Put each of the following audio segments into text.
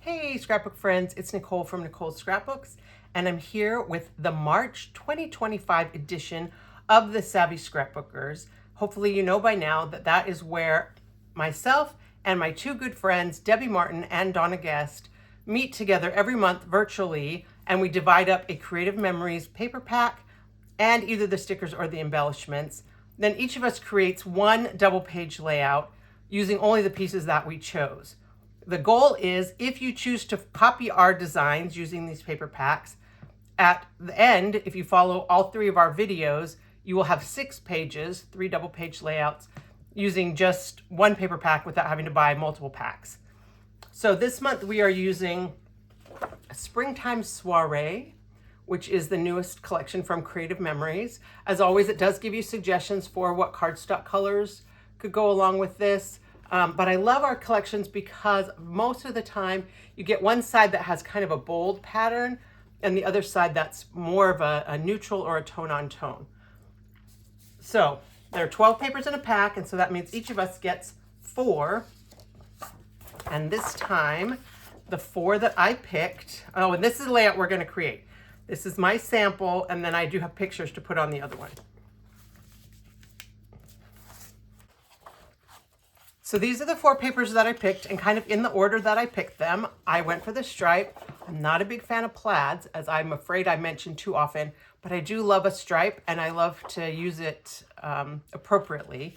Hey scrapbook friends, it's Nicole from Nicole's Scrapbooks, and I'm here with the March 2025 edition of the Savvy Scrapbookers. Hopefully you know by now that that is where myself and my two good friends, Debbie Martin and Donna Guest, meet together every month virtually, and we divide up a Creative Memories paper pack and either the stickers or the embellishments. Then each of us creates one double page layout using only the pieces that we chose. The goal is, if you choose to copy our designs using these paper packs, at the end, if you follow all three of our videos, you will have 6 pages, 3 double page layouts, using just one paper pack without having to buy multiple packs. So this month we are using Springtime Soiree, which is the newest collection from Creative Memories. As always, it does give you suggestions for what cardstock colors could go along with this. But I love our collections because most of the time you get one side that has kind of a bold pattern and the other side that's more of a neutral or a tone on tone. So there are 12 papers in a pack, and so that means each of us gets 4. And this time, the 4 that I picked, oh, and this is the layout we're going to create. This is my sample, and then I do have pictures to put on the other one. So these are the 4 papers that I picked, and kind of in the order that I picked them. I went for the stripe. I'm not a big fan of plaids, as I'm afraid I mentioned too often, but I do love a stripe, and I love to use it appropriately.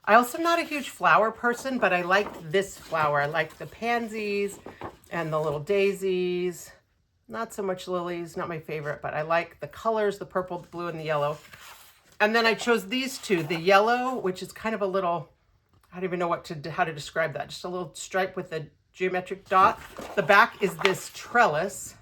I also am not a huge flower person, but I like this flower. I like the pansies and the little daisies. Not so much lilies, not my favorite, but I like the colors, the purple, the blue, and the yellow. And then I chose these 2, the yellow, which is kind of a little, I don't even know how to describe that. Just a little stripe with a geometric dot. The back is this trellis.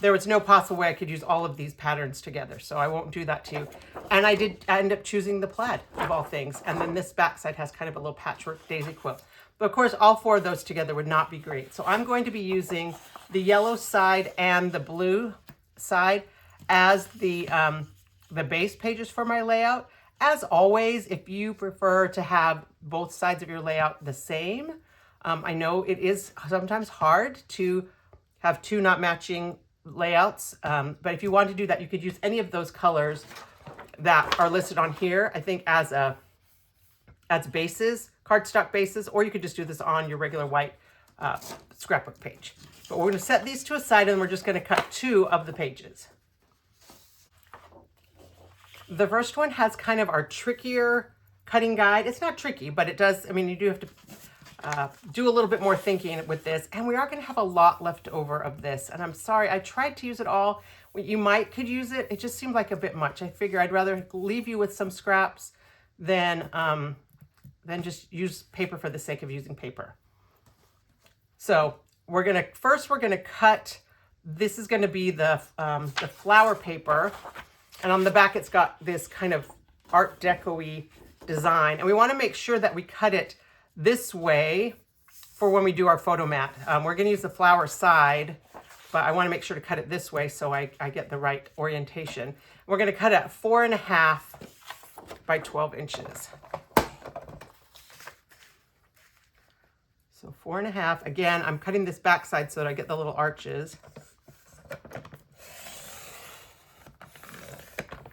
There was no possible way I could use all of these patterns together, so I won't do that to you. And I did end up choosing the plaid, of all things. And then this back side has kind of a little patchwork daisy quilt. But of course, all 4 of those together would not be great. So I'm going to be using the yellow side and the blue side as the base pages for my layout. As always, if you prefer to have both sides of your layout the same, I know it is sometimes hard to have 2 not matching layouts, but if you want to do that, you could use any of those colors that are listed on here, I think as bases, cardstock bases, or you could just do this on your regular white scrapbook page. But we're going to set these to a side, and we're just going to cut 2 of the pages. The first one has kind of our trickier cutting guide. It's not tricky, but it does, I mean, you do have to do a little bit more thinking with this, and we are going to have a lot left over of this. And I'm sorry, I tried to use it all. You could use it. It just seemed like a bit much. I figure I'd rather leave you with some scraps than just use paper for the sake of using paper. So we're going to cut, this is going to be the flower paper. And on the back, it's got this kind of Art Deco-y design. And we want to make sure that we cut it this way for when we do our photo mat. We're going to use the flower side, but I want to make sure to cut it this way so I get the right orientation. We're going to cut it at 4.5 by 12 inches. So 4.5. Again, I'm cutting this back side so that I get the little arches.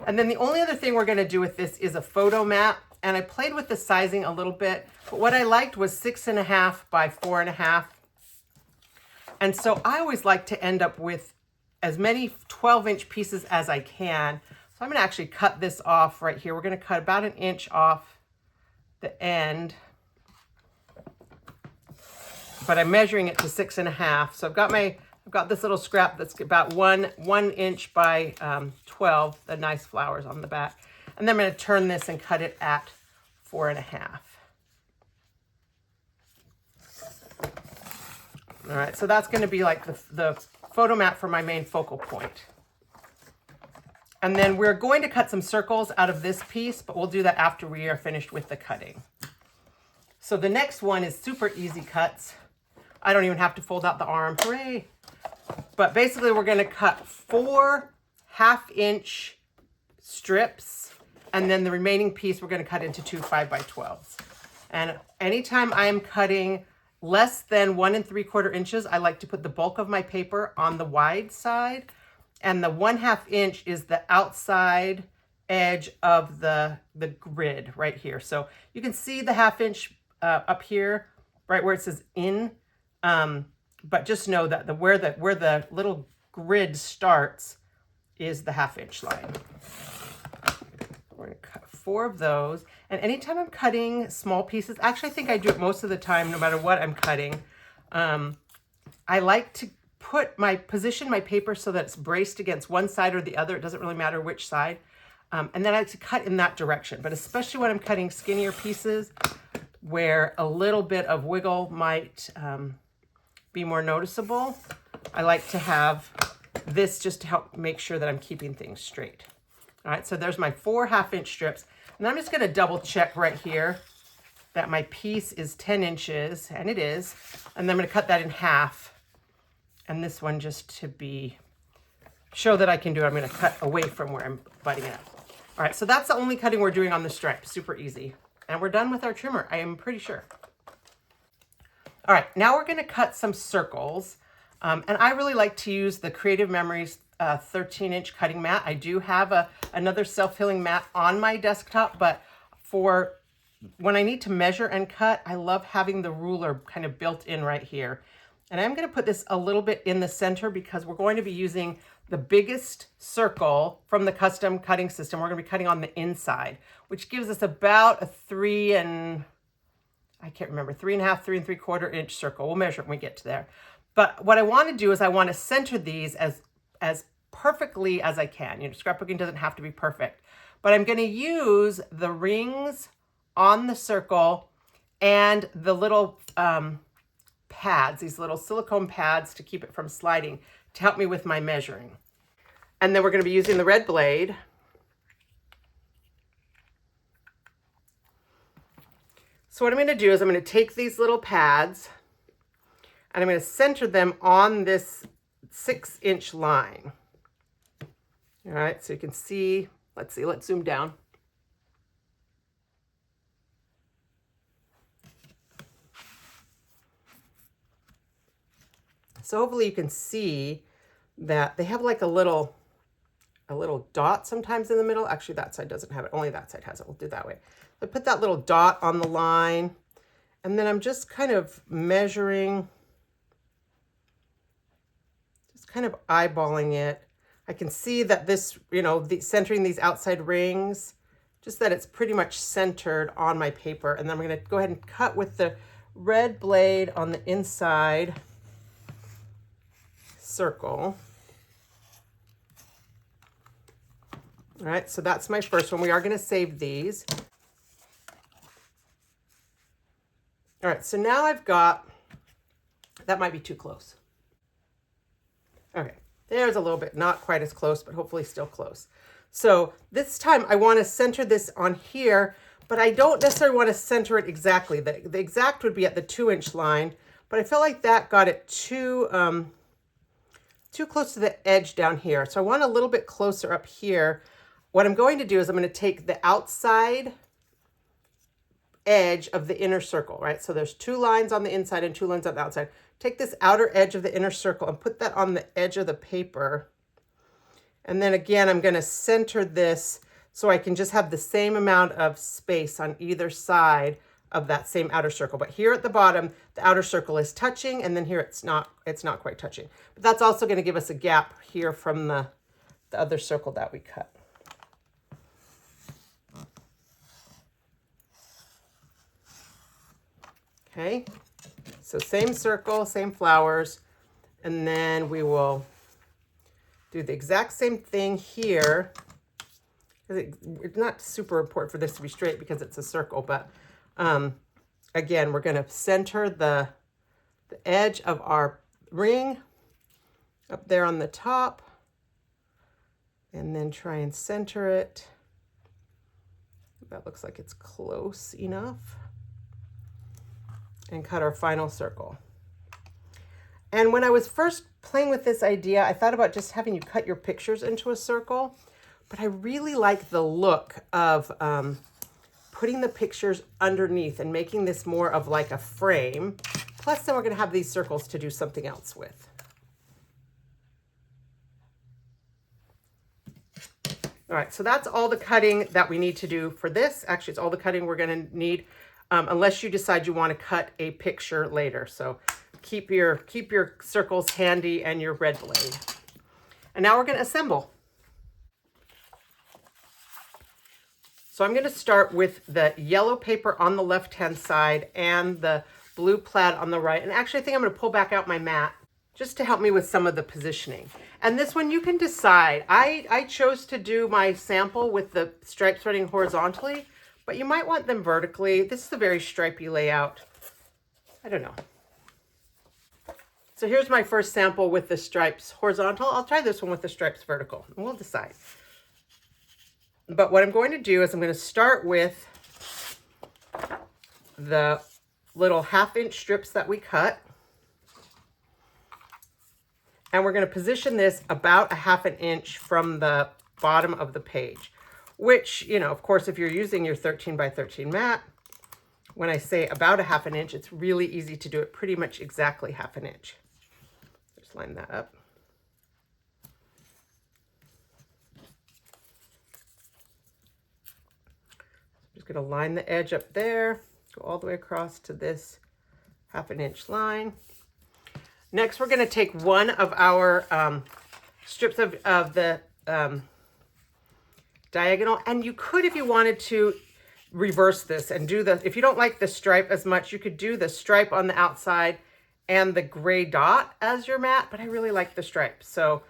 And then the only other thing we're going to do with this is a photo mat. And I played with the sizing a little bit, but what I liked was 6.5 by 4.5. And so I always like to end up with as many 12-inch pieces as I can. So I'm going to actually cut this off right here. We're going to cut about 1 inch off the end, but I'm measuring it to 6.5. So I've got this little scrap that's about 1 inch by 12, the nice flowers on the back. And then I'm going to turn this and cut it at 4.5. All right, so that's going to be like the photo mat for my main focal point. And then we're going to cut some circles out of this piece, but we'll do that after we are finished with the cutting. So the next one is super easy cuts. I don't even have to fold out the arm. Hooray! But basically, we're going to cut 4 half-inch strips, and then the remaining piece we're going to cut into 2 5 by 12s. And anytime I'm cutting less than 1 3/4 inches, I like to put the bulk of my paper on the wide side, and the 1/2 inch is the outside edge of the grid right here. So you can see the 1/2 inch up here, right where it says in, but just know that where the little grid starts is the 1/2 inch line. We're going to cut 4 of those. And anytime I'm cutting small pieces, actually I think I do it most of the time, no matter what I'm cutting, I like to position my paper so that it's braced against one side or the other. It doesn't really matter which side. And then I like to cut in that direction. But especially when I'm cutting skinnier pieces where a little bit of wiggle might be more noticeable, I like to have this just to help make sure that I'm keeping things straight. All right, so there's my 4 1/2 inch strips. And I'm just going to double check right here that my piece is 10 inches, and it is. And then I'm going to cut that in half. And this one, just to show that I can do it, I'm going to cut away from where I'm butting it up. All right, so that's the only cutting we're doing on the stripe. Super easy. And we're done with our trimmer, I am pretty sure. All right, now we're going to cut some circles. And I really like to use the Creative Memories 13-inch cutting mat. I do have another self-healing mat on my desktop, but for when I need to measure and cut, I love having the ruler kind of built in right here. And I'm going to put this a little bit in the center because we're going to be using the biggest circle from the custom cutting system. We're going to be cutting on the inside, which gives us about a 3 1/2, 3 3/4 inch circle. We'll measure it when we get to there. But what I want to do is I want to center these as perfectly as I can. You know, scrapbooking doesn't have to be perfect, but I'm going to use the rings on the circle and the little pads, these little silicone pads to keep it from sliding, to help me with my measuring. And then we're going to be using the red blade. So what I'm going to do is I'm going to take these little pads and I'm going to center them on this 6-inch line. All right, so you can see, let's zoom down. So hopefully you can see that they have like a little dot sometimes in the middle. Actually, that side doesn't have it. Only that side has it. We'll do it that way. I put that little dot on the line, and then I'm just kind of measuring, just kind of eyeballing it. I can see that this, centering these outside rings, just that it's pretty much centered on my paper. And then I'm going to go ahead and cut with the red blade on the inside circle. All right, so that's my first one. We are going to save these. All right, so now I've got, that might be too close. Okay, there's a little bit, not quite as close, but hopefully still close. So this time I want to center this on here, but I don't necessarily want to center it exactly. The exact would be at the 2-inch line, but I feel like that got it too close to the edge down here. So I want a little bit closer up here. What I'm going to do is I'm going to take the outside edge of the inner circle, right? So there's 2 lines on the inside and 2 lines on the outside. Take this outer edge of the inner circle and put that on the edge of the paper. And then again, I'm going to center this so I can just have the same amount of space on either side of that same outer circle. But here at the bottom, the outer circle is touching, and then here it's not quite touching. But that's also going to give us a gap here from the other circle that we cut. Okay, so same circle, same flowers, and then we will do the exact same thing here. It's not super important for this to be straight because it's a circle, but again, we're going to center the edge of our ring up there on the top, and then try and center it. That looks like it's close enough. And cut our final circle. And when I was first playing with this idea, I thought about just having you cut your pictures into a circle, but I really like the look of putting the pictures underneath and making this more of like a frame. Plus then we're gonna have these circles to do something else with. All right, so that's all the cutting that we need to do for this. Actually, it's all the cutting we're gonna need, unless you decide you wanna cut a picture later. So keep your circles handy and your red blade. And now we're gonna assemble. So I'm gonna start with the yellow paper on the left-hand side and the blue plaid on the right. And actually, I think I'm gonna pull back out my mat just to help me with some of the positioning. And this one you can decide. I chose to do my sample with the stripes running horizontally, but you might want them vertically. This is a very stripy layout. I don't know. So here's my first sample with the stripes horizontal. I'll try this one with the stripes vertical, and we'll decide. But what I'm going to do is I'm going to start with the little 1/2-inch strips that we cut. And we're going to position this about 1/2 inch from the bottom of the page, which, you know, of course, if you're using your 13 by 13 mat, when I say about 1/2 inch, it's really easy to do it pretty much exactly 1/2 inch. Just line that up. I'm just going to line the edge up there, go all the way across to this 1/2 inch line. Next, we're going to take one of our strips of the diagonal, and you could, if you wanted to, reverse this and do the, if you don't like the stripe as much, you could do the stripe on the outside and the gray dot as your mat, but I really like the stripe. So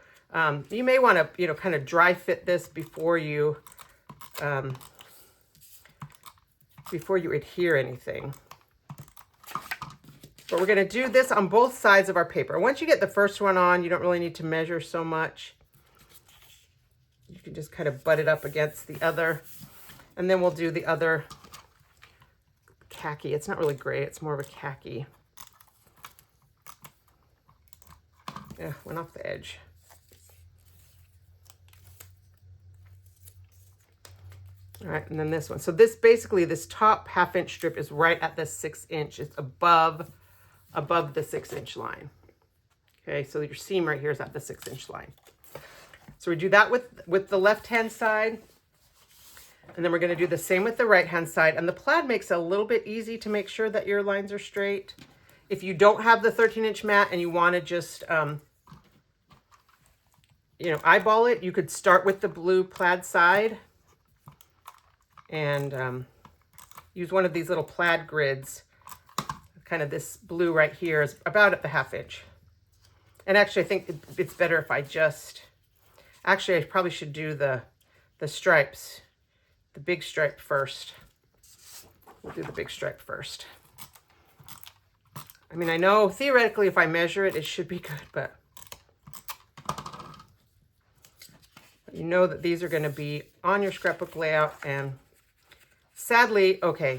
you may want to, you know, kind of dry fit this before you adhere anything. But we're going to do this on both sides of our paper. Once you get the first one on, you don't really need to measure so much. You can just kind of butt it up against the other. And then we'll do the other khaki. It's not really gray, it's more of a khaki. Yeah, went off the edge. All right, and then this one. So this basically, this top 1/2 inch strip is right at the 6 inch. It's above the 6 inch line. Okay, so your seam right here is at the 6 inch line. So we do that with the left hand side, and then we're going to do the same with the right hand side. And the plaid makes it a little bit easy to make sure that your lines are straight. If you don't have the 13 inch mat and you want to just you know, eyeball it, you could start with the blue plaid side and use one of these little plaid grids. Kind of this blue right here is about at the 1/2 inch. And actually, I think it's better if I just, actually, I probably should do the stripes, the big stripe first. We'll do the big stripe first. I mean, I know theoretically if I measure it, it should be good, but you know that these are going to be on your scrapbook layout. And sadly, okay,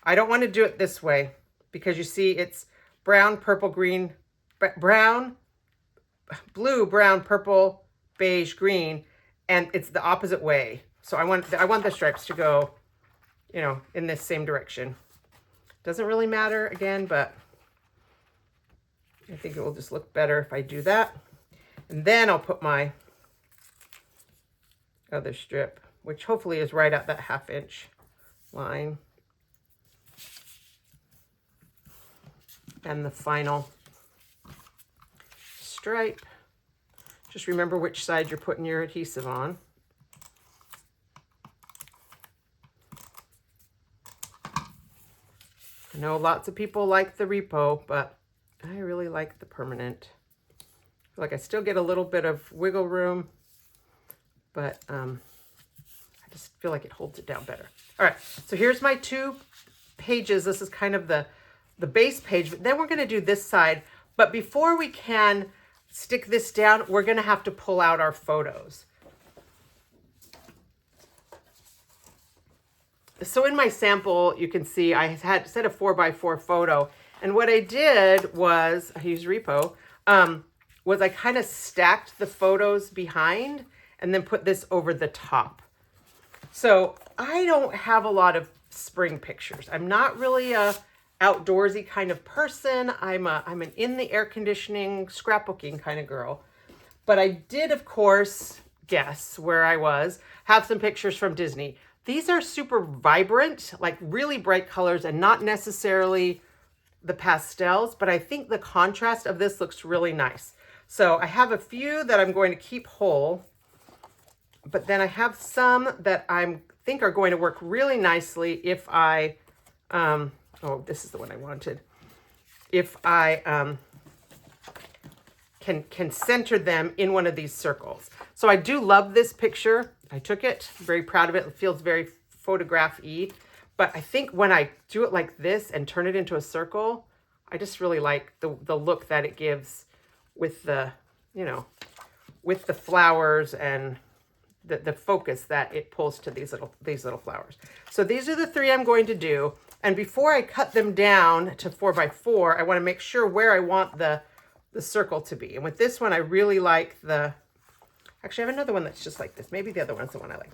I don't want to do it this way, because you see it's brown, purple, green, brown, blue, brown, purple, beige, green, and it's the opposite way. So I want the stripes to go, you know, in this same direction. Doesn't really matter again, but I think it will just look better if I do that. And then I'll put my other strip, which hopefully is right at that 1/2 inch line. And the final stripe. Just remember which side you're putting your adhesive on. I know lots of people like the repo, but I really like the permanent. I feel like I still get a little bit of wiggle room, but I just feel like it holds it down better. All right, so here's my 2 pages. This is kind of the base page, but then we're going to do this side. But before we can stick this down, we're going to have to pull out our photos. So in my sample, you can see I had set a 4x4 photo. And what I did was, I used Repo, was I kind of stacked the photos behind and then put this over the top. So I don't have a lot of spring pictures. I'm not really a outdoorsy kind of person. I'm an in the air conditioning scrapbooking kind of girl. But I did, of course, guess where I was, have some pictures from Disney. These are super vibrant, like really bright colors and not necessarily the pastels, but I think the contrast of this looks really nice. So I have a few that I'm going to keep whole, but then I have some that I think are going to work really nicely if I, oh, this is the one I wanted. If I can center them in one of these circles. So I do love this picture. I took it, I'm very proud of it. It feels very photograph-y. But I think when I do it like this and turn it into a circle, I just really like the look that it gives with the, you know, with the flowers and the focus that it pulls to these little flowers. So these are the 3 I'm going to do. And before I cut them down to 4x4, I want to make sure where I want the circle to be. And with this one, I really like actually I have another one that's just like this. Maybe the other one's the one I like.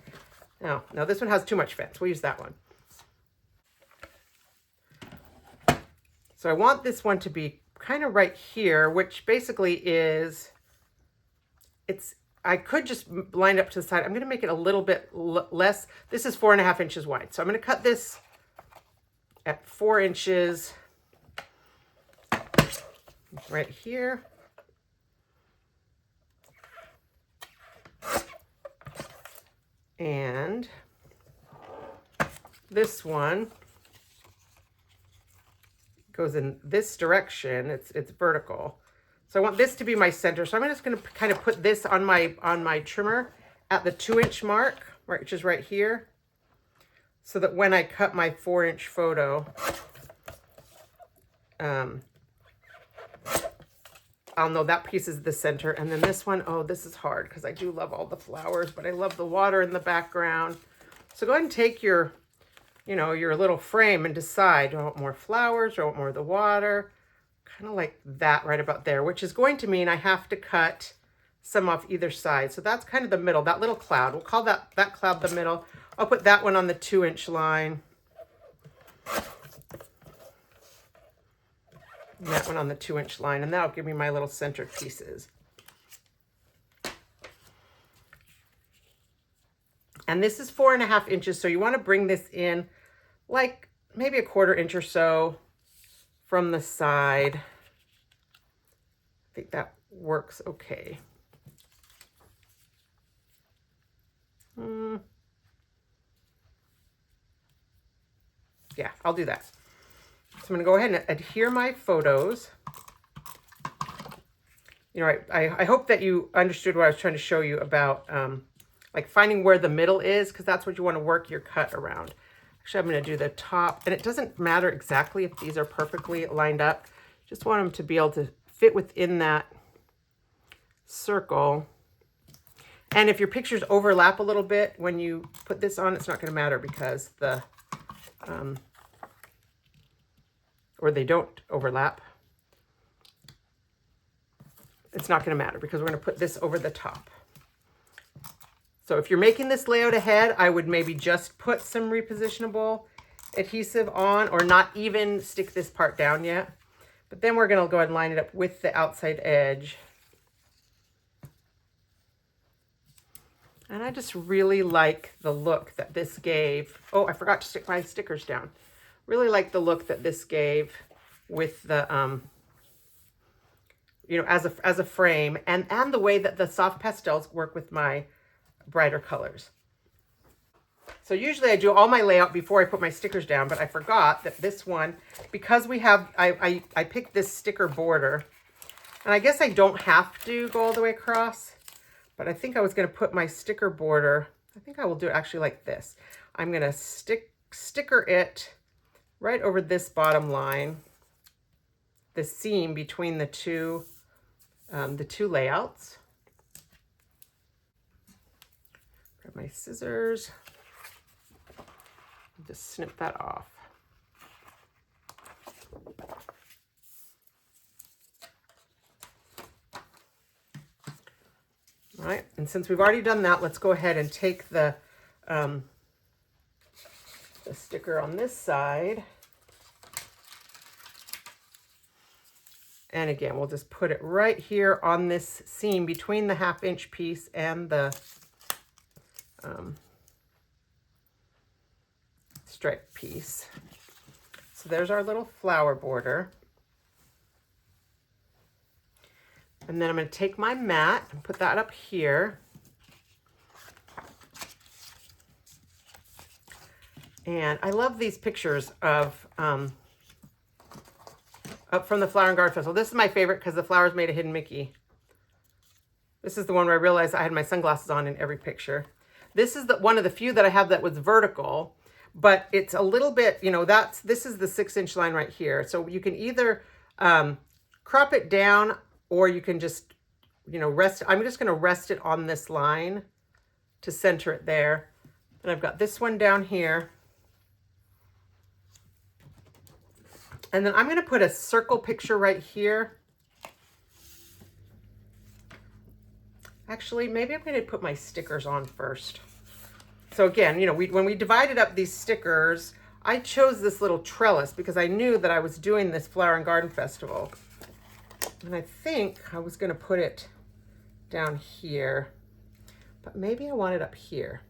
No, this one has too much fence. We'll use that one. So I want this one to be kind of right here, which basically is, I could just line it up to the side. I'm going to make it a little bit less. This is 4.5 inches wide. So I'm going to cut this at 4 inches right here. And this one goes in this direction. It's vertical. So I want this to be my center. So I'm just going to kind of put this on my trimmer at the 2-inch mark, which is right here, so that when I cut my 4-inch photo, I'll know that piece is the center. And then this one, oh, this is hard because I do love all the flowers, but I love the water in the background. So go ahead and take your, you know, your little frame and decide, do I want more flowers or I want more of the water? Kind of like that right about there, which is going to mean I have to cut some off either side. So that's kind of the middle, that little cloud. We'll call that cloud the middle. I'll put that one on the 2-inch line. And that one on the 2-inch line, and that'll give me my little centered pieces. And this is 4.5 inches, so you want to bring this in like maybe a 1/4 inch or so from the side. I think that works okay. Yeah, I'll do that. So I'm going to go ahead and adhere my photos. You know, I hope that you understood what I was trying to show you about like finding where the middle is, because that's what you want to work your cut around. Actually, I'm going to do the top, and it doesn't matter exactly if these are perfectly lined up. Just want them to be able to fit within that circle. And if your pictures overlap a little bit when you put this on, it's not going to matter because the or they don't overlap. It's not going to matter because we're going to put this over the top. So if you're making this layout ahead, I would maybe just put some repositionable adhesive on, or not even stick this part down yet. But then we're going to go ahead and line it up with the outside edge. And I just really like the look that this gave. Oh, I forgot to stick my stickers down. Really like the look that this gave with the, you know, as a frame, and the way that the soft pastels work with my brighter colors. So usually I do all my layout before I put my stickers down, but I forgot that this one, because we have, I picked this sticker border, and I guess I don't have to go all the way across, but I think I was going to put my sticker border, I think I will do it actually like this. I'm going to sticker it right over this bottom line, the seam between the two layouts. Grab my scissors, just snip that off. All right, and since we've already done that, let's go ahead and take the sticker on this side And again, we'll just put it right here on this seam between the 1/2 inch piece and the stripe piece. So there's our little flower border. And then I'm going to take my mat and put that up here. And I love these pictures of up from the Flower and Garden Festival. This is my favorite because the flowers made a hidden Mickey. This is the one where I realized I had my sunglasses on in every picture. This is one of the few that I have that was vertical, but it's a little bit, you know, this is the 6-inch line right here. So you can either crop it down, or you can just, you know, rest. I'm just going to rest it on this line to center it there. And I've got this one down here. And then I'm going to put a circle picture right here. Actually, maybe I'm going to put my stickers on first. So again, you know, when we divided up these stickers, I chose this little trellis because I knew that I was doing this Flower and Garden Festival. And I think I was going to put it down here, but maybe I want it up here.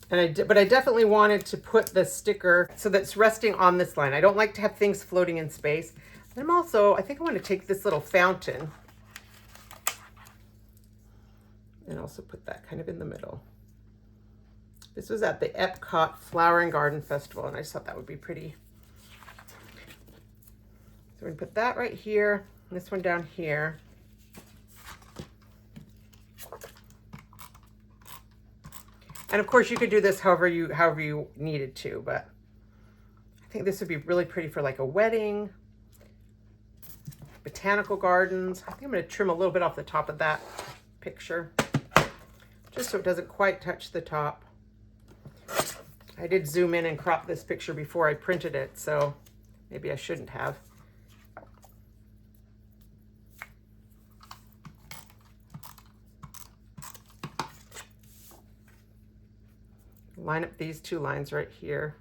But I definitely wanted to put the sticker so that's resting on this line. I don't like to have things floating in space. And I think I want to take this little fountain and also put that kind of in the middle. This was at the Epcot Flower and Garden Festival, and I just thought that would be pretty. So we're gonna put that right here, and this one down here. And of course you could do this however you needed to, but I think this would be really pretty for like a wedding, botanical gardens. I think I'm going to trim a little bit off the top of that picture, just so it doesn't quite touch the top. I did zoom in and crop this picture before I printed it, so maybe I shouldn't have. Line up these two lines right here.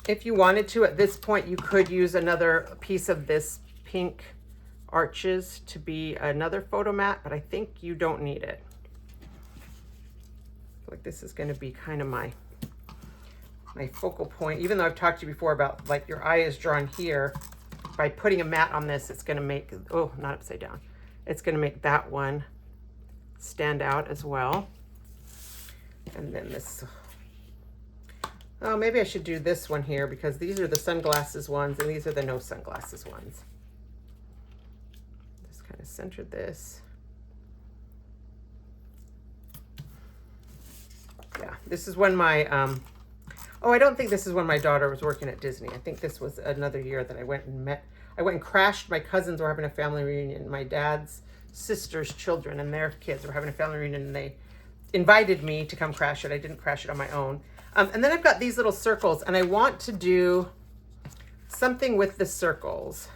If you wanted to, at this point, you could use another piece of this pink arches to be another photo mat, but I think you don't need it. I feel like this is going to be kind of my focal point, even though I've talked to you before about like your eye is drawn here. By putting a mat on this, it's going to make, oh, not upside down. It's going to make that one stand out as well. And then this, oh, maybe I should do this one here because these are the sunglasses ones and these are the no sunglasses ones. Just kind of center this. Yeah, this is when my, oh, I don't think this is when my daughter was working at Disney. I think this was another year that I went and crashed. My cousins were having a family reunion. My dad's sister's children and their kids were having a family reunion, and they invited me to come crash it. I didn't crash it on my own. And then I've got these little circles, and I want to do something with the circles.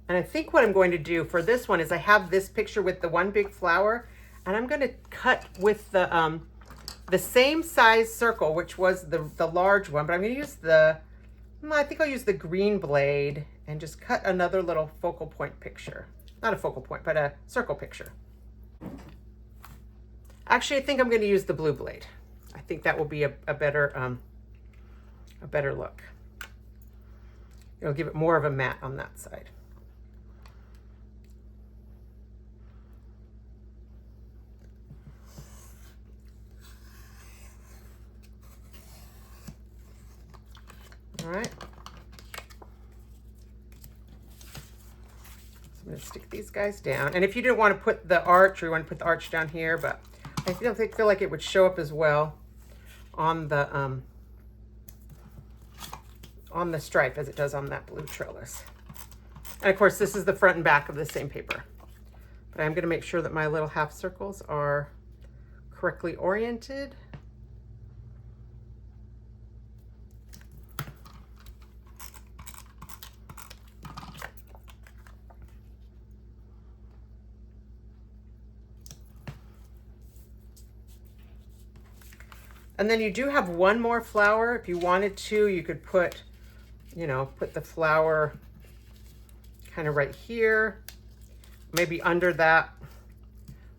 And I think what I'm going to do for this one is I have this picture with the one big flower, and I'm going to cut with the same size circle, which was the large one, but I'm going to use I think I'll use the green blade and just cut another little focal point picture. Not a focal point, but a circle picture. Actually, I think I'm going to use the blue blade. I think that will be a better look. It'll give it more of a matte on that side. All right. So I'm going to stick these guys down. And if you didn't want to put the arch, or you want to put the arch down here, but I feel like it would show up as well on the stripe as it does on that blue trellis. And of course, this is the front and back of the same paper. But I'm going to make sure that my little half circles are correctly oriented. And then you do have one more flower. If you wanted to, you could put, you know, put the flower kind of right here, maybe under that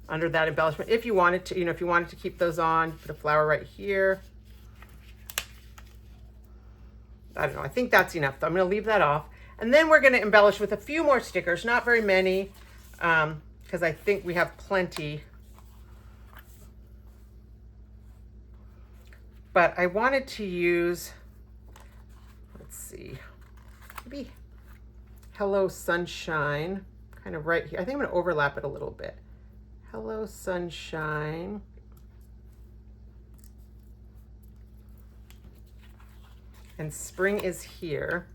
embellishment. If you wanted to, you know, if you wanted to keep those on, put a flower right here. I don't know, I think that's enough. So I'm gonna leave that off. And then we're gonna embellish with a few more stickers, not very many, because I think we have plenty. But I wanted to use, let's see, maybe Hello Sunshine, kind of right here. I think I'm gonna overlap it a little bit. Hello Sunshine. And spring is here.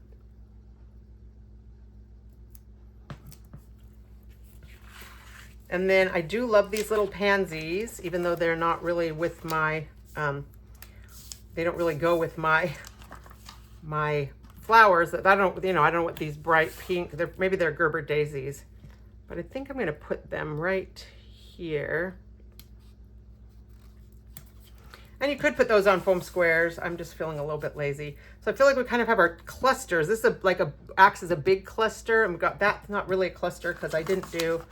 And then I do love these little pansies, even though they're not really with my, they don't really go with my flowers. That I don't, you know, I don't know what these bright pink, maybe they're Gerber daisies, but I think I'm gonna put them right here. And you could put those on foam squares. I'm just feeling a little bit lazy. So I feel like we kind of have our clusters. This is acts as a big cluster. And we've got that's not really a cluster because I didn't do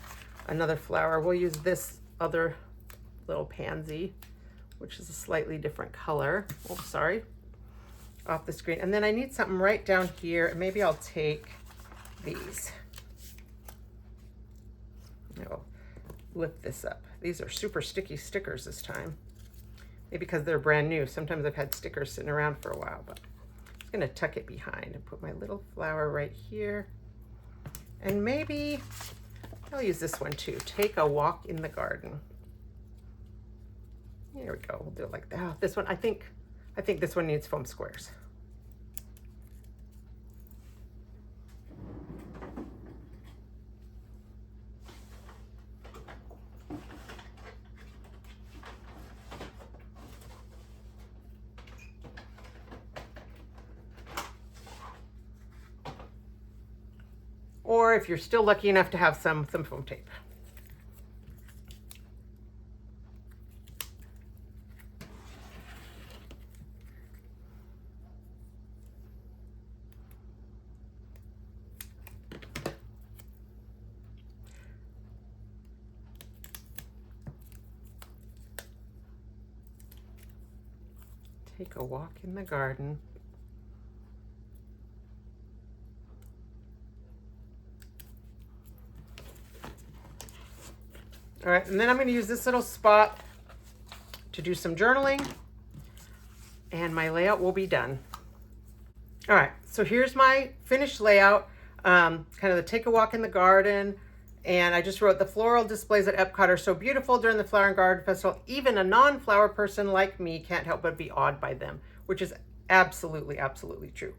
another flower. We'll use this other little pansy, which is a slightly different color. Oh, sorry, off the screen. And then I need something right down here. And maybe I'll take these. I'll lift this up. These are super sticky stickers this time. Maybe because they're brand new. Sometimes I've had stickers sitting around for a while, but I'm just gonna tuck it behind and put my little flower right here. And maybe I'll use this one too. Take a walk in the garden. Here we go. We'll do it like that. Oh, this one, I think this one needs foam squares. Or if you're still lucky enough to have some foam tape. Take a walk in the garden. All right, and then I'm going to use this little spot to do some journaling, and my layout will be done. All right, so here's my finished layout, kind of the take a walk in the garden, and I just wrote the floral displays at Epcot are so beautiful during the Flower and Garden Festival. Even a non-flower person like me can't help but be awed by them, which is absolutely, absolutely true.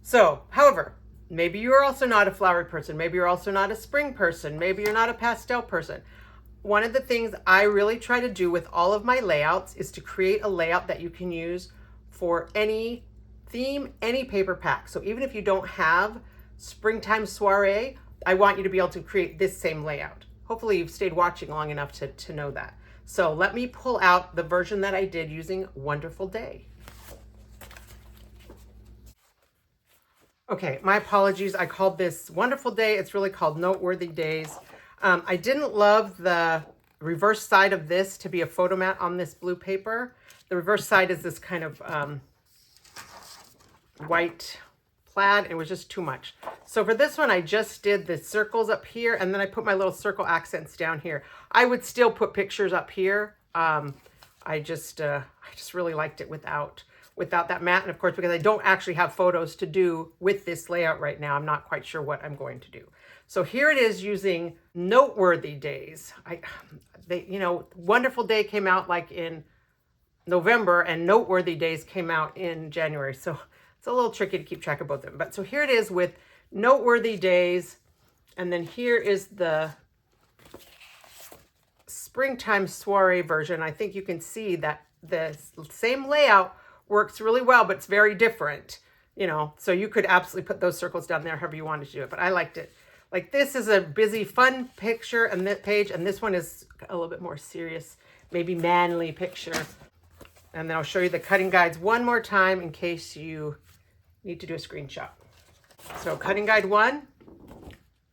So, however, maybe you're also not a flower person. Maybe you're also not a spring person. Maybe you're not a pastel person. One of the things I really try to do with all of my layouts is to create a layout that you can use for any theme, any paper pack. So even if you don't have Springtime Soiree, I want you to be able to create this same layout. Hopefully you've stayed watching long enough to know that. So let me pull out the version that I did using Wonderful Day. Okay, my apologies. I called this Wonderful Day. It's really called Noteworthy Days. I didn't love the reverse side of this to be a photo mat on this blue paper. The reverse side is this kind of white plaid. It was just too much. So for this one, I just did the circles up here, and then I put my little circle accents down here. I would still put pictures up here. I just really liked it without that mat. And of course, because I don't actually have photos to do with this layout right now, I'm not quite sure what I'm going to do. So here it is using Noteworthy Days. Wonderful Day came out like in November, and Noteworthy Days came out in January. So it's a little tricky to keep track of both of them. But so here it is with Noteworthy Days. And then here is the Springtime Soiree version. I think you can see that the same layout works really well, but it's very different, so you could absolutely put those circles down there however you wanted to do it. But I liked it. Like, this is a busy, fun picture and that page, and this one is a little bit more serious, maybe manly picture. And then I'll show you the cutting guides one more time in case you need to do a screenshot. So cutting guide 1,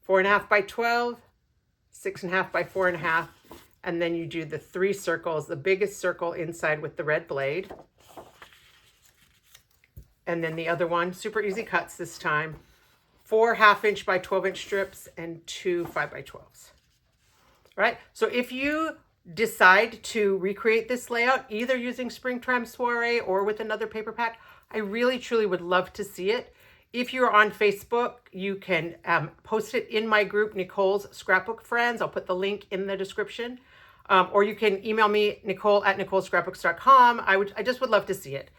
4.5 by 12, 6.5 by 4.5, and then you do the 3 circles, the biggest circle inside with the red blade. And then the other one, super easy cuts this time, 4 1/2-inch by 12-inch strips and 2 5 by 12s. All right, so if you decide to recreate this layout, either using Springtime Soiree or with another paper pack, I really, truly would love to see it. If you're on Facebook, you can post it in my group, Nicole's Scrapbook Friends. I'll put the link in the description. Or you can email me, nicole@nicolescrapbooks.com. I just would love to see it.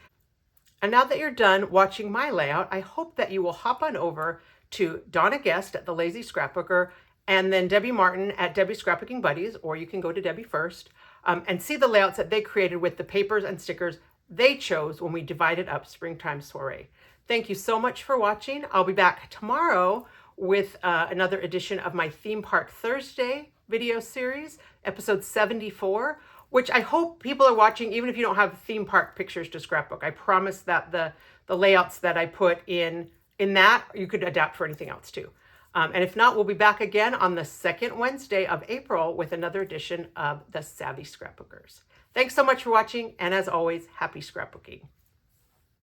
And now that you're done watching my layout, I hope that you will hop on over to Donna Guest at The Lazy Scrapbooker and then Debbie Martin at Debbie Scrapbooking Buddies, or you can go to Debbie first and see the layouts that they created with the papers and stickers they chose when we divided up Springtime Soiree. Thank you so much for watching. I'll be back tomorrow with another edition of my Theme Park Thursday video series, episode 74, which I hope people are watching even if you don't have theme park pictures to scrapbook. I promise that the layouts that I put in that, you could adapt for anything else too. And if not, we'll be back again on the second Wednesday of April with another edition of the Savvy Scrapbookers. Thanks so much for watching, and as always, happy scrapbooking.